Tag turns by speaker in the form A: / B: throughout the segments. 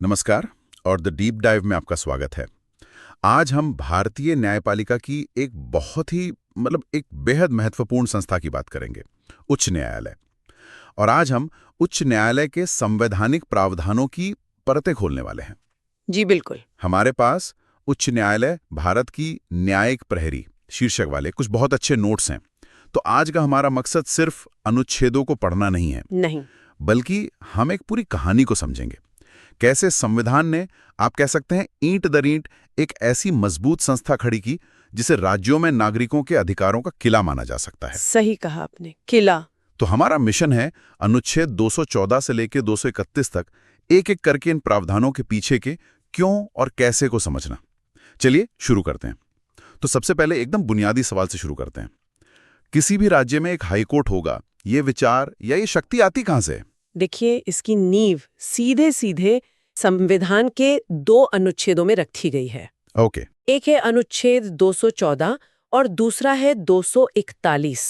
A: नमस्कार और the deep dive में आपका स्वागत है। आज हम भारतीय न्यायपालिका की एक बहुत ही एक बेहद महत्वपूर्ण संस्था की बात करेंगे, उच्च न्यायालय। और आज हम उच्च न्यायालय के संवैधानिक प्रावधानों की परतें खोलने वाले हैं।
B: जी बिल्कुल।
A: हमारे पास उच्च न्यायालय भारत की न्यायिक प्रहरी शीर्षक वाले कुछ बहुत अच्छे नोट्स हैं। तो आज का हमारा मकसद सिर्फ अनुच्छेदों को पढ़ना नहीं है,
B: नहीं,
A: बल्कि हम एक पूरी कहानी को समझेंगे। कैसे संविधान ने, आप कह सकते हैं, ईंट दर ईंट एक ऐसी मजबूत संस्था खड़ी की जिसे राज्यों में नागरिकों के अधिकारों का किला माना जा सकता है।
B: सही कहा आपने, किला।
A: तो हमारा मिशन है अनुच्छेद 214 से लेकर 231 तक एक एक करके इन प्रावधानों के पीछे के क्यों और कैसे को समझना। चलिए शुरू करते हैं। तो सबसे पहले एकदम बुनियादी सवाल से शुरू करते हैं। किसी भी राज्य में एक हाईकोर्ट होगा, ये विचार या ये शक्ति आती कहां से?
B: देखिए, इसकी नींव सीधे सीधे संविधान के 2 अनुच्छेदों में रखी गई है।
A: ओके।
B: एक है अनुच्छेद 214 और दूसरा है 241।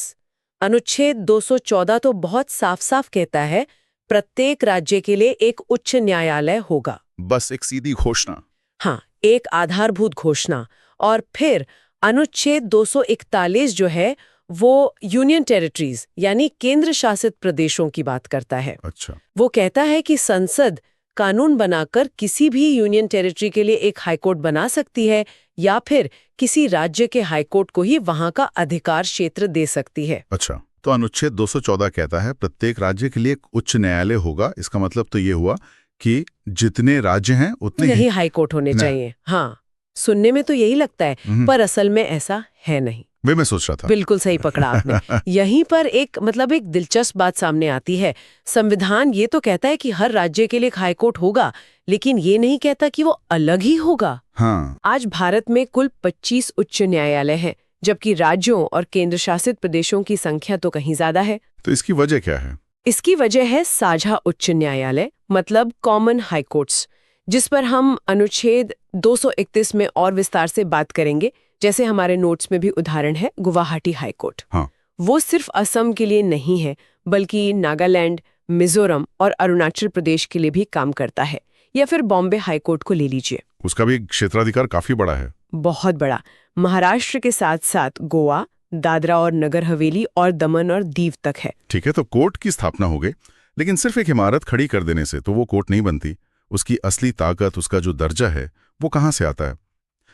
B: अनुच्छेद 214 तो बहुत साफ साफ कहता है प्रत्येक राज्य के लिए एक उच्च न्यायालय होगा।
A: बस एक सीधी घोषणा।
B: हाँ, एक आधारभूत घोषणा। और फिर अनुच्छेद 241 जो है वो यूनियन टेरिटरीज यानी केंद्र शासित प्रदेशों की बात करता है।
A: अच्छा।
B: वो कहता है कि संसद कानून बनाकर किसी भी यूनियन टेरिटरी के लिए एक हाईकोर्ट बना सकती है या फिर किसी राज्य के हाईकोर्ट को ही वहां का अधिकार क्षेत्र दे सकती है।
A: अच्छा, तो अनुच्छेद 214 कहता है प्रत्येक राज्य के लिए एक उच्च न्यायालय होगा। इसका मतलब तो ये हुआ कि जितने राज्य हैं उतने
B: यही हाईकोर्ट होने चाहिए। हाँ, सुनने में तो यही लगता है, पर असल में ऐसा है नहीं।
A: वे मैं सोच रहा था।
B: बिल्कुल सही पकड़ा आपने। यहीं पर एक दिलचस्प बात सामने आती है। संविधान ये तो कहता है कि हर राज्य के लिए एक हाईकोर्ट होगा, लेकिन ये नहीं कहता कि वो अलग ही होगा।
A: हाँ।
B: आज भारत में कुल 25 उच्च न्यायालय हैं, जबकि राज्यों और केंद्र शासित प्रदेशों की संख्या तो कहीं ज्यादा है।
A: तो इसकी वजह क्या है?
B: इसकी वजह है साझा उच्च न्यायालय, मतलब कॉमन हाई कोर्ट्स, जिस पर हम अनुच्छेद 231 में और विस्तार से बात करेंगे। जैसे हमारे नोट्स में भी उदाहरण है गुवाहाटी हाई कोर्ट।
A: हाँ।
B: वो सिर्फ असम के लिए नहीं है, बल्कि नागालैंड, मिजोरम और अरुणाचल प्रदेश के लिए भी काम करता है। या फिर बॉम्बे हाई कोर्ट को ले लीजिए,
A: उसका भी क्षेत्राधिकार काफी बड़ा है।
B: बहुत बड़ा। महाराष्ट्र के साथ साथ गोवा, दादरा और नगर हवेली और दमन और दीव तक है।
A: ठीक है, तो कोर्ट की स्थापना हो गई, लेकिन सिर्फ एक इमारत खड़ी कर देने से तो वो कोर्ट नहीं बनती। उसकी असली ताकत, उसका जो दर्जा है, वो कहाँ से आता है?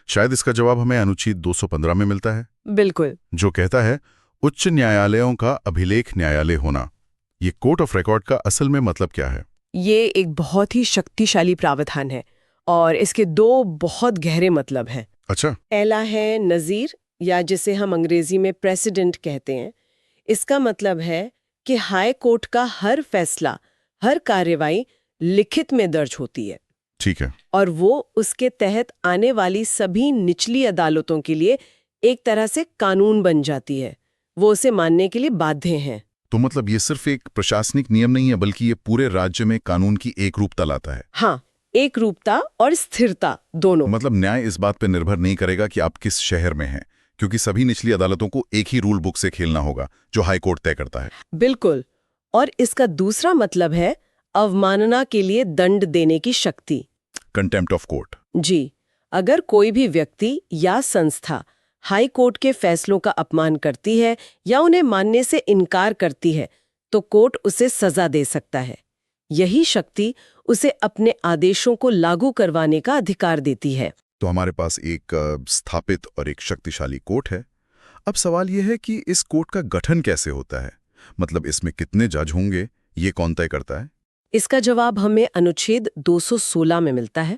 A: शायद इसका जवाब हमें अनुच्छेद 215 में मिलता है।
B: बिल्कुल।
A: जो कहता है उच्च न्यायालयों का अभिलेख न्यायालय होना। ये कोर्ट ऑफ रिकॉर्ड का असल में मतलब क्या है?
B: ये एक बहुत ही शक्तिशाली प्रावधान है और इसके 2 बहुत गहरे मतलब हैं।
A: अच्छा।
B: पहला है नज़ीर, या जिसे हम अंग्रेजी में प्रेसिडेंट कहते हैं। इसका मतलब है कि हाई कोर्ट का हर फैसला, हर कार्रवाई लिखित में दर्ज होती है।
A: ठीक है।
B: और वो उसके तहत आने वाली सभी निचली अदालतों के लिए एक तरह से कानून बन जाती है। वो उसे मानने के लिए बाध्य हैं।
A: तो मतलब ये सिर्फ एक प्रशासनिक नियम नहीं है, बल्कि ये पूरे राज्य में कानून की एक रूपता लाता है।
B: हाँ, एक रूपता और स्थिरता दोनों।
A: मतलब न्याय इस बात पर निर्भर नहीं करेगा कि आप किस शहर में हैं, क्योंकि सभी निचली अदालतों को एक ही रूल बुक से खेलना होगा जो हाई कोर्ट तय करता है।
B: बिल्कुल। और इसका दूसरा मतलब है अवमानना के लिए दंड देने की शक्ति,
A: कंटेम्प्ट ऑफ कोर्ट।
B: जी। अगर कोई भी व्यक्ति या संस्था हाई कोर्ट के फैसलों का अपमान करती है या उन्हें मानने से इनकार करती है, तो कोर्ट उसे सजा दे सकता है। यही शक्ति उसे अपने आदेशों को लागू करवाने का अधिकार देती है।
A: तो हमारे पास एक स्थापित और एक शक्तिशाली कोर्ट है। अब सवाल यह है कि इस कोर्ट का गठन कैसे होता है? मतलब इसमें कितने जज होंगे, ये कौन तय करता है?
B: इसका जवाब हमें अनुच्छेद 216 में मिलता है,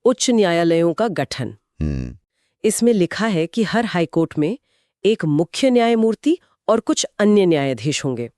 B: उच्च न्यायालयों का गठन। इसमें लिखा है कि हर हाईकोर्ट में एक मुख्य न्यायमूर्ति और कुछ अन्य न्यायाधीश होंगे।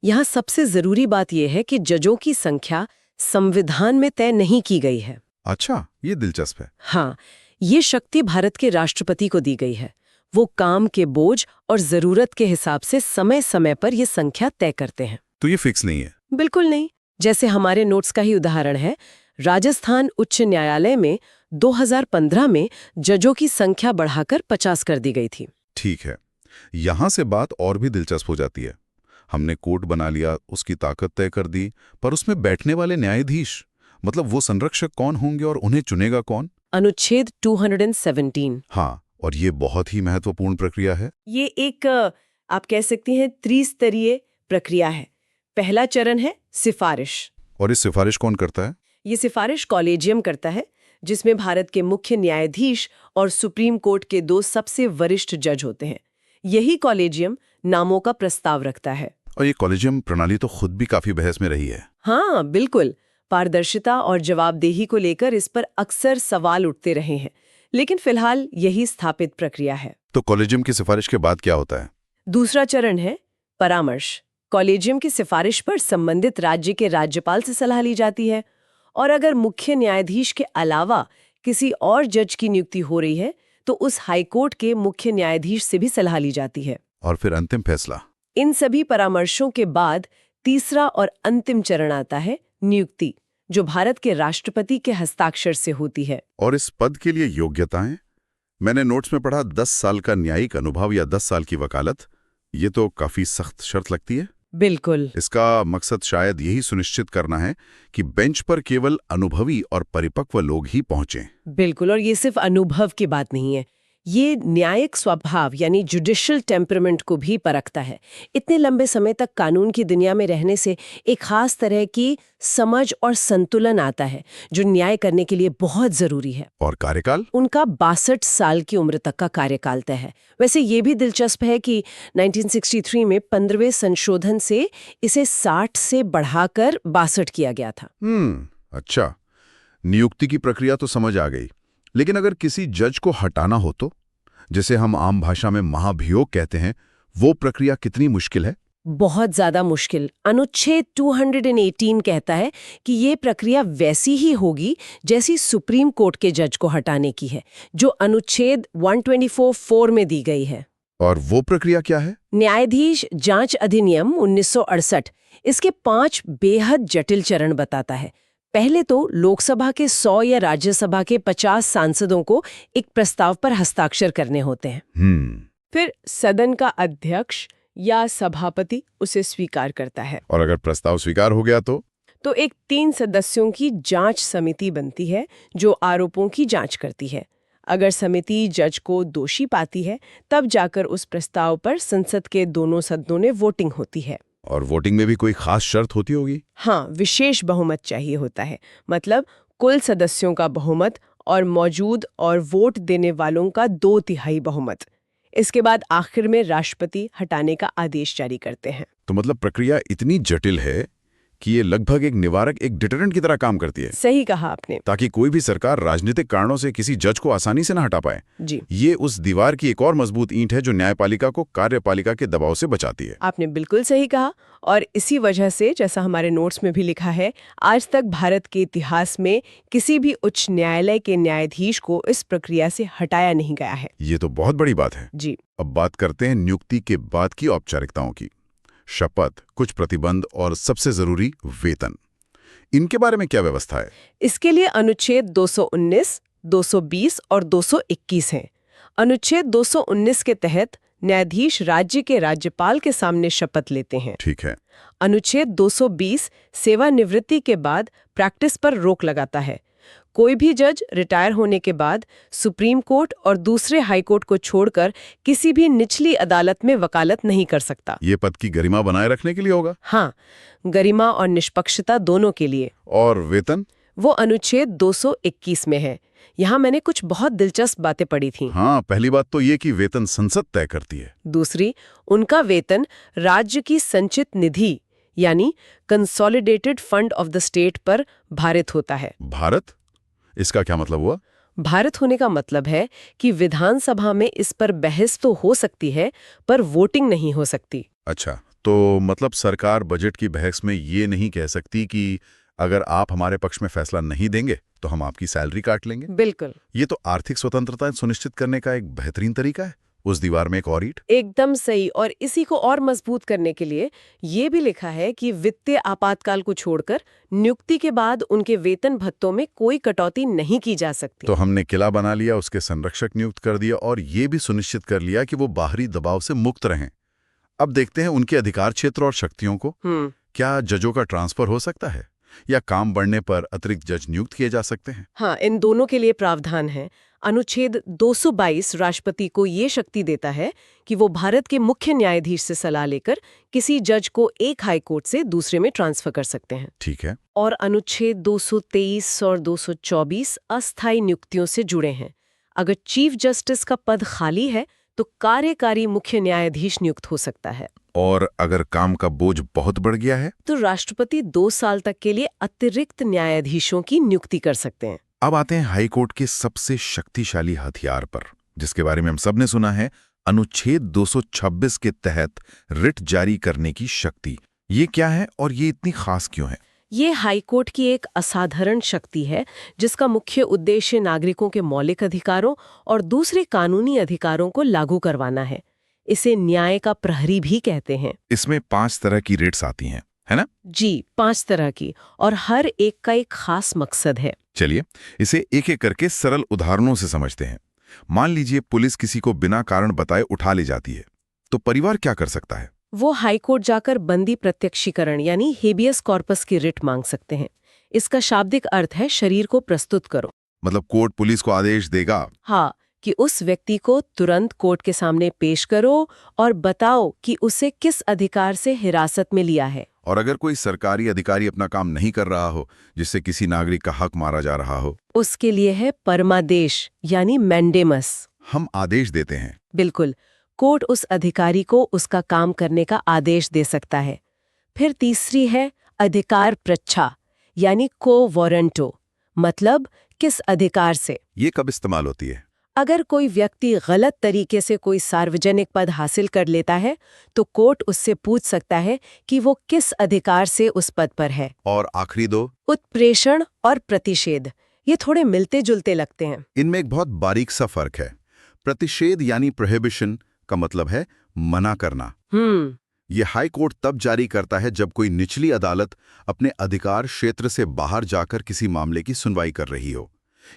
B: यहाँ सबसे जरूरी बात यह है कि जजों की संख्या संविधान में तय नहीं की गई है।
A: अच्छा, ये दिलचस्प है।
B: हाँ, ये शक्ति भारत के राष्ट्रपति को दी गई है। वो काम के बोझ और जरूरत के हिसाब से समय समय पर ये संख्या तय करते हैं।
A: तो ये फिक्स नहीं है?
B: बिल्कुल नहीं। जैसे हमारे नोट्स का ही उदाहरण है, राजस्थान उच्च न्यायालय में 2015 में जजों की संख्या बढ़ाकर 50 कर दी गई थी।
A: ठीक है, यहां से बात और भी दिलचस्प हो जाती है। हमने कोर्ट बना लिया, उसकी ताकत तय कर दी, पर उसमें बैठने वाले न्यायाधीश, मतलब वो संरक्षक कौन होंगे और उन्हें चुनेगा कौन?
B: अनुच्छेद 217।
A: हाँ, और ये बहुत ही महत्वपूर्ण प्रक्रिया है।
B: ये एक आप कह सकती हैं त्रिस्तरीय प्रक्रिया है। पहला चरण है सिफारिश।
A: और इस सिफारिश कौन करता है?
B: ये सिफारिश कॉलेजियम करता है, जिसमें भारत के मुख्य न्यायाधीश और सुप्रीम कोर्ट के 2 सबसे वरिष्ठ जज होते हैं। यही कॉलेजियम नामों का प्रस्ताव रखता है।
A: और ये कॉलेजियम प्रणाली तो खुद भी काफी बहस में रही है।
B: हाँ, बिल्कुल। पारदर्शिता और जवाबदेही को लेकर इस पर अक्सर सवाल उठते रहे हैं, लेकिन फिलहाल यही स्थापित प्रक्रिया है।
A: तो कॉलेजियम की सिफारिश के बाद क्या होता है?
B: दूसरा चरण है परामर्श। कॉलेजियम की सिफारिश पर संबंधित राज्य के राज्यपाल से सलाह ली जाती है, और अगर मुख्य न्यायाधीश के अलावा किसी और जज की नियुक्ति हो रही है तो उस हाईकोर्ट के मुख्य न्यायाधीश से भी सलाह ली जाती है।
A: और फिर अंतिम फैसला।
B: इन सभी परामर्शों के बाद तीसरा और अंतिम चरण आता है नियुक्ति, जो भारत के राष्ट्रपति के हस्ताक्षर से होती है।
A: और इस पद के लिए योग्यताएं? मैंने नोट्स में पढ़ा 10 साल का न्यायिक अनुभव या 10 साल की वकालत। ये तो काफी सख्त शर्त लगती है।
B: बिल्कुल।
A: इसका मकसद शायद यही सुनिश्चित करना है कि बेंच पर केवल अनुभवी और परिपक्व लोग ही पहुंचें।
B: बिल्कुल, और ये सिर्फ अनुभव की बात नहीं है, ये न्यायिक स्वभाव यानी जुडिशियल टेम्परामेंट को भी परखता है। इतने लंबे समय तक कानून की दुनिया में रहने से एक खास तरह की समझ और संतुलन आता है, जो न्याय करने के लिए बहुत जरूरी है।
A: और कार्यकाल?
B: उनका 62 साल की उम्र तक का कार्यकाल तय है। वैसे ये भी दिलचस्प है कि 1963 में 15वें संशोधन से इसे 60 से बढ़ाकर 62 किया गया था।
A: अच्छा। नियुक्ति की प्रक्रिया तो समझ आ गई, लेकिन अगर किसी जज को हटाना हो तो, जिसे हम आम भाषा में महाभियोग कहते हैं, वो प्रक्रिया कितनी मुश्किल है?
B: बहुत ज्यादा मुश्किल। अनुच्छेद 218 कहता है कि ये प्रक्रिया वैसी ही होगी जैसी सुप्रीम कोर्ट के जज को हटाने की है, जो अनुच्छेद 124(4) में दी गई है।
A: और वो प्रक्रिया क्या है?
B: न्यायाधीश जांच अधिनियम 1968 इसके 5 बेहद जटिल चरण बताता है। पहले तो लोकसभा के 100 या राज्यसभा के 50 सांसदों को एक प्रस्ताव पर हस्ताक्षर करने होते हैं। फिर सदन का अध्यक्ष या सभापति उसे स्वीकार करता है।
A: और अगर प्रस्ताव स्वीकार हो गया तो
B: एक 3 सदस्यों की जांच समिति बनती है, जो आरोपों की जांच करती है। अगर समिति जज को दोषी पाती है, तब जाकर उस प्रस्ताव पर संसद के दोनों सदनों में वोटिंग होती है।
A: और वोटिंग में भी कोई खास शर्त होती होगी?
B: हाँ, विशेष बहुमत चाहिए होता है, मतलब कुल सदस्यों का बहुमत और मौजूद और वोट देने वालों का 2/3 बहुमत। इसके बाद आखिर में राष्ट्रपति हटाने का आदेश जारी करते हैं।
A: तो मतलब प्रक्रिया इतनी जटिल है कि ये लगभग एक निवारक, एक डिटरेंट की तरह काम करती है।
B: सही कहा आपने।
A: ताकि कोई भी सरकार राजनीतिक कारणों से किसी जज को आसानी से न हटा पाए।
B: जी,
A: ये उस दीवार की एक और मजबूत ईंट है जो न्यायपालिका को कार्यपालिका के दबाव से बचाती है।
B: आपने बिल्कुल सही कहा, और इसी वजह से, जैसा हमारे नोट्स में भी लिखा है, आज तक भारत के इतिहास में किसी भी उच्च न्यायालय के न्यायाधीश को इस प्रक्रिया से हटाया नहीं गया है।
A: ये तो बहुत बड़ी बात है।
B: जी,
A: अब बात करते हैं नियुक्ति के बाद की औपचारिकताओं की। शपथ, कुछ प्रतिबंध और सबसे जरूरी वेतन। इनके बारे में क्या व्यवस्था है?
B: इसके लिए अनुच्छेद 219, 220 और 221 हैं। अनुच्छेद 219 के तहत न्यायाधीश राज्य के राज्यपाल के सामने शपथ लेते हैं।
A: ठीक है।
B: अनुच्छेद 220 सेवानिवृत्ति के बाद प्रैक्टिस पर रोक लगाता है। कोई भी जज रिटायर होने के बाद सुप्रीम कोर्ट और दूसरे हाई कोर्ट को छोड़कर किसी भी निचली अदालत में वकालत नहीं कर सकता।
A: ये पद की गरिमा बनाए रखने के लिए होगा?
B: हाँ, गरिमा और निष्पक्षता दोनों के लिए।
A: और वेतन?
B: वो अनुच्छेद 221 में है। यहाँ मैंने कुछ बहुत दिलचस्प बातें पढ़ी थी।
A: हाँ, पहली बात तो ये कि वेतन संसद तय करती है।
B: दूसरी, उनका वेतन राज्य की संचित निधि यानी consolidated fund of the state पर भारित होता है।
A: भारत? इसका क्या मतलब हुआ?
B: भारत होने का मतलब है कि विधानसभा में इस पर बहस तो हो सकती है, पर वोटिंग नहीं हो सकती।
A: अच्छा, तो मतलब सरकार बजट की बहस में ये नहीं कह सकती कि अगर आप हमारे पक्ष में फैसला नहीं देंगे तो हम आपकी सैलरी काट लेंगे।
B: बिल्कुल।
A: ये तो आर्थिक स्वतंत्रता सुनिश्चित करने का एक बेहतरीन तरीका है। उस दीवार में एक और ईंट।
B: एकदम सही। और इसी को और मजबूत करने के लिए ये भी लिखा है कि वित्तीय आपातकाल को छोड़कर नियुक्ति के बाद उनके वेतन भत्तों में कोई कटौती नहीं की जा सकती।
A: तो हमने किला बना लिया, उसके संरक्षक नियुक्त कर दिया और ये भी सुनिश्चित कर लिया कि वो बाहरी दबाव से मुक्त रहें। अब देखते हैं उनके अधिकार क्षेत्र और शक्तियों को। क्या जजों का ट्रांसफर हो सकता है? या काम बढ़ने पर अतिरिक्त जज नियुक्त किए जा सकते हैं?
B: हाँ, इन दोनों के लिए प्रावधान है। अनुच्छेद 222 राष्ट्रपति को ये शक्ति देता है कि वो भारत के मुख्य न्यायाधीश से सलाह लेकर किसी जज को एक हाई कोर्ट से दूसरे में ट्रांसफर कर सकते हैं।
A: ठीक है।
B: और अनुच्छेद 223 और 224 अस्थायी नियुक्तियों से जुड़े हैं। अगर चीफ जस्टिस का पद खाली है तो कार्यकारी मुख्य न्यायाधीश नियुक्त हो सकता है।
A: और अगर काम का बोझ बहुत बढ़ गया है?
B: तो राष्ट्रपति 2 साल तक के लिए अतिरिक्त न्यायाधीशों की नियुक्ति कर सकते हैं।
A: अब आते हैं हाई कोर्ट के सबसे शक्तिशाली हथियार पर, जिसके बारे में हम सबने सुना है, अनुच्छेद 226 के तहत रिट जारी करने की शक्ति। ये क्या है और ये इतनी खास क्यों है?
B: ये हाई कोर्ट की एक असाधारण शक्ति है जिसका मुख्य उद्देश्य नागरिकों के मौलिक अधिकारों और दूसरे कानूनी अधिकारों को लागू करवाना है। इसे न्याय का प्रहरी भी कहते हैं।
A: इसमें 5 तरह की रिट्स आती हैं, है ना?
B: जी, 5 तरह की, और हर एक का एक खास मकसद है।
A: चलिए इसे एक एक करके सरल उदाहरणों से समझते हैं। मान लीजिए पुलिस किसी को बिना कारण बताए उठा ले जाती है, तो परिवार क्या कर सकता है?
B: वो हाई कोर्ट जाकर बंदी प्रत्यक्षीकरण यानी हेबियस कॉर्पस की रिट मांग सकते हैं। इसका शाब्दिक अर्थ है शरीर को प्रस्तुत करो।
A: मतलब कोर्ट पुलिस को आदेश देगा?
B: हाँ, कि उस व्यक्ति को तुरंत कोर्ट के सामने पेश करो और बताओ कि उसे किस अधिकार से हिरासत में लिया है।
A: और अगर कोई सरकारी अधिकारी अपना काम नहीं कर रहा हो, जिससे किसी नागरिक का हक मारा जा रहा हो,
B: उसके लिए है परमादेश यानी मैंडेमस।
A: हम आदेश देते हैं।
B: बिल्कुल, कोर्ट उस अधिकारी को उसका काम करने का आदेश दे सकता है। फिर तीसरी है अधिकार प्रच्छा यानी को वारंटो, मतलब किस अधिकार से।
A: ये कब इस्तेमाल होती है?
B: अगर कोई व्यक्ति गलत तरीके से कोई सार्वजनिक पद हासिल कर लेता है तो कोर्ट उससे पूछ सकता है कि वो किस अधिकार से उस पद पर है।
A: और आखिरी 2?
B: उत्प्रेषण और प्रतिषेध। ये थोड़े मिलते जुलते लगते हैं।
A: इनमें एक बहुत बारीक सा फर्क है। प्रतिषेध यानी प्रोहिबिशन का मतलब है मना करना। ये हाई कोर्ट तब जारी करता है जब कोई निचली अदालत अपने अधिकार क्षेत्र से बाहर जाकर किसी मामले की सुनवाई कर रही हो।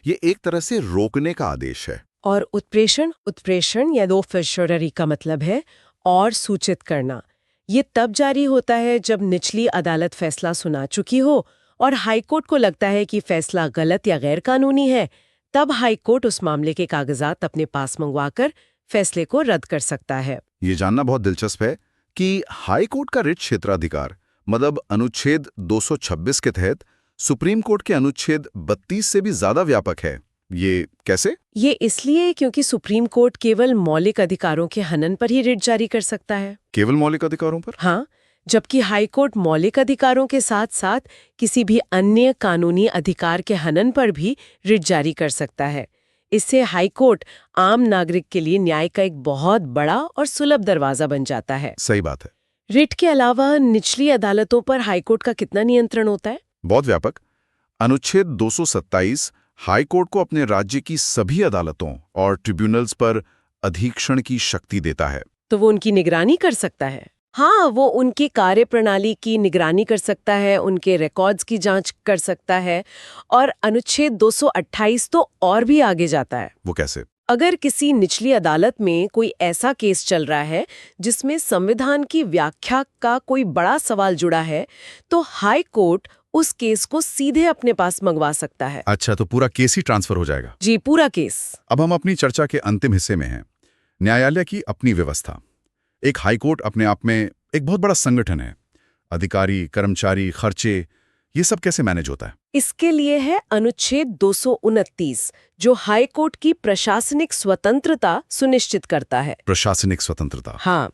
A: ये एक तरह से रोकने का आदेश है।
B: और उत्प्रेषण या ऑफिशियरी का मतलब है और सूचित करना। ये तब जारी होता है जब निचली अदालत फैसला सुना चुकी हो और हाई कोर्ट को लगता है कि फैसला गलत या गैर कानूनी है। तब हाई कोर्ट उस मामले के कागजात अपने पास मंगवाकर फैसले को रद्द कर सकता है।
A: ये जानना बहुत दिलचस्प है कि हाई कोर्ट का रिट क्षेत्राधिकार मतलब अनुच्छेद 226 के तहत सुप्रीम कोर्ट के अनुच्छेद 32 से भी ज्यादा व्यापक है। ये कैसे?
B: ये इसलिए क्योंकि सुप्रीम कोर्ट केवल मौलिक अधिकारों के हनन पर ही रिट जारी कर सकता है।
A: केवल मौलिक अधिकारों पर?
B: हाँ, जबकि हाई कोर्ट मौलिक अधिकारों के साथ साथ किसी भी अन्य कानूनी अधिकार के हनन पर भी रिट जारी कर सकता है। इससे हाई कोर्ट आम नागरिक के लिए न्याय का एक बहुत बड़ा और सुलभ दरवाजा बन जाता है।
A: सही बात है।
B: रिट के अलावा निचली अदालतों पर हाई कोर्ट का कितना नियंत्रण होता है?
A: बहुत व्यापक। अनुच्छेद 227 हाई कोर्ट को अपने राज्य की सभी अदालतों और ट्रिब्यूनल्स पर अधीक्षण की शक्ति देता है।
B: तो वो उनकी निगरानी कर सकता है। हाँ, वो उनकी कार्यप्रणाली की निगरानी कर सकता है, उनके रिकॉर्ड्स की जांच कर सकता है। और अनुच्छेद 228 तो और भी आगे जाता है।
A: वो कैसे?
B: अगर किसी निचली अदालत में कोई ऐसा केस चल रहा है जिसमें संविधान की व्याख्या का कोई बड़ा सवाल जुड़ा है, तो हाई कोर्ट उस केस को सीधे अपने पास मंगवा सकता है।
A: अच्छा, तो पूरा केस ही ट्रांसफर हो जाएगा?
B: जी, पूरा केस।
A: अब हम अपनी चर्चा के अंतिम हिस्से में हैं। न्यायालय की अपनी व्यवस्था। एक हाईकोर्ट अपने आप में एक बहुत बड़ा संगठन है। अधिकारी, कर्मचारी, खर्चे, ये सब कैसे मैनेज होता है?
B: इसके लिए है अनुच्छेद 229 जो हाई कोर्ट की प्रशासनिक स्वतंत्रता सुनिश्चित करता है।
A: प्रशासनिक स्वतंत्रता?
B: हाँ,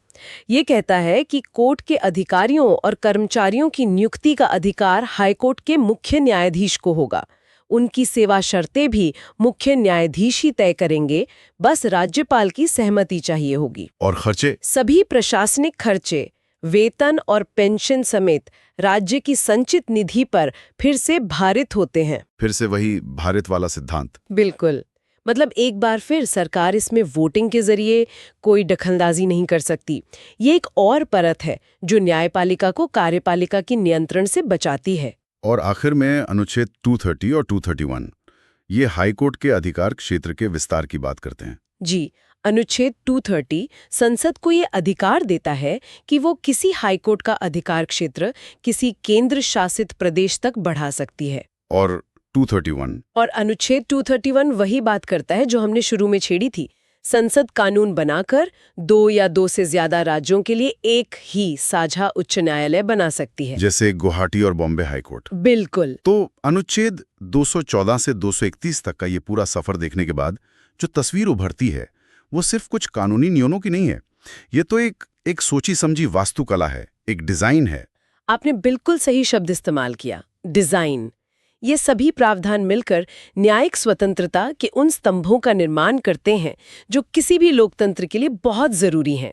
B: ये कहता है कि कोर्ट के अधिकारियों और कर्मचारियों की नियुक्ति का अधिकार हाई कोर्ट के मुख्य न्यायाधीश को होगा। उनकी सेवा शर्तें भी मुख्य न्यायाधीश ही तय करेंगे, बस राज्यपाल की सहमति चाहिए होगी।
A: और खर्चे?
B: सभी प्रशासनिक खर्चे, वेतन और पेंशन समेत राज्य की संचित निधि पर फिर से भारित होते हैं।
A: फिर से वही भारित वाला सिद्धांत?
B: बिल्कुल। मतलब एक बार फिर सरकार इसमें वोटिंग के जरिए कोई दखलंदाजी नहीं कर सकती। ये एक और परत है जो न्यायपालिका को कार्यपालिका के नियंत्रण से बचाती है।
A: और आखिर में अनुच्छेद 230 और 231, ये हाईकोर्ट के अधिकार क्षेत्र के विस्तार की बात करते हैं।
B: जी, अनुच्छेद 230 संसद को ये अधिकार देता है कि वो किसी हाईकोर्ट का अधिकार क्षेत्र किसी केंद्र शासित प्रदेश तक बढ़ा सकती है।
A: और 231
B: और अनुच्छेद 231 वही बात करता है जो हमने शुरू में छेड़ी थी। संसद कानून बनाकर 2 या 2 से ज्यादा राज्यों के लिए एक ही साझा उच्च न्यायालय बना सकती है।
A: जैसे गुवाहाटी और बॉम्बे हाईकोर्ट।
B: बिल्कुल।
A: तो अनुच्छेद 214 से 231 तक का ये पूरा सफर देखने के बाद जो तस्वीर उभरती है वो सिर्फ कुछ कानूनी नियमों की नहीं है। ये तो एक सोची समझी वास्तुकला है, एक डिजाइन है।
B: आपने बिल्कुल सही शब्द इस्तेमाल किया, डिजाइन। ये सभी प्रावधान मिलकर न्यायिक स्वतंत्रता के उन स्तंभों का निर्माण करते हैं जो किसी भी लोकतंत्र के लिए बहुत जरूरी हैं।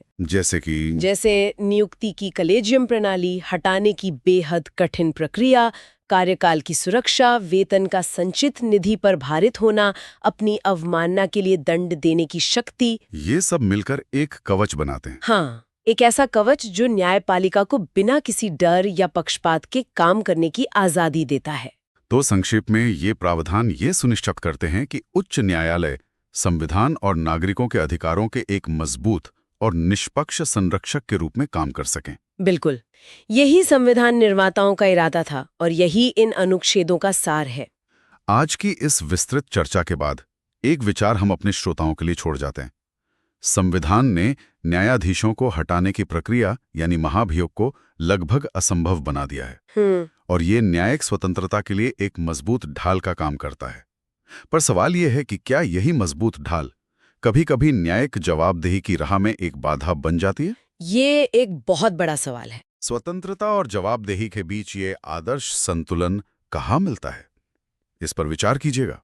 B: जैसे नियुक्ति की कलेजियम प्रणाली, हटाने की बेहद कठिन प्रक्रिया, कार्यकाल की सुरक्षा, वेतन का संचित निधि पर भारित होना, अपनी अवमानना के लिए दंड देने की शक्ति।
A: ये सब मिलकर एक कवच बनाते हैं।
B: हाँ, एक ऐसा कवच जो न्यायपालिका को बिना किसी डर या पक्षपात के काम करने की आजादी देता है।
A: तो संक्षेप में ये प्रावधान ये सुनिश्चित करते हैं कि उच्च न्यायालय संविधान और नागरिकों के अधिकारों के एक मजबूत और निष्पक्ष संरक्षक के रूप में काम कर सकें।
B: बिल्कुल, यही संविधान निर्माताओं का इरादा था और यही इन अनुच्छेदों का सार है।
A: आज की इस विस्तृत चर्चा के बाद एक विचार हम अपने श्रोताओं के लिए छोड़ जाते हैं। संविधान ने न्यायाधीशों को हटाने की प्रक्रिया यानी महाभियोग को लगभग असंभव बना दिया है और ये न्यायिक स्वतंत्रता के लिए एक मजबूत ढाल का काम करता है। पर सवाल यह है कि क्या यही मजबूत ढाल कभी-कभी न्यायिक जवाबदेही की राह में एक बाधा बन जाती है?
B: ये एक बहुत बड़ा सवाल है।
A: स्वतंत्रता और जवाबदेही के बीच ये आदर्श संतुलन कहाँ मिलता है? इस पर विचार कीजिएगा।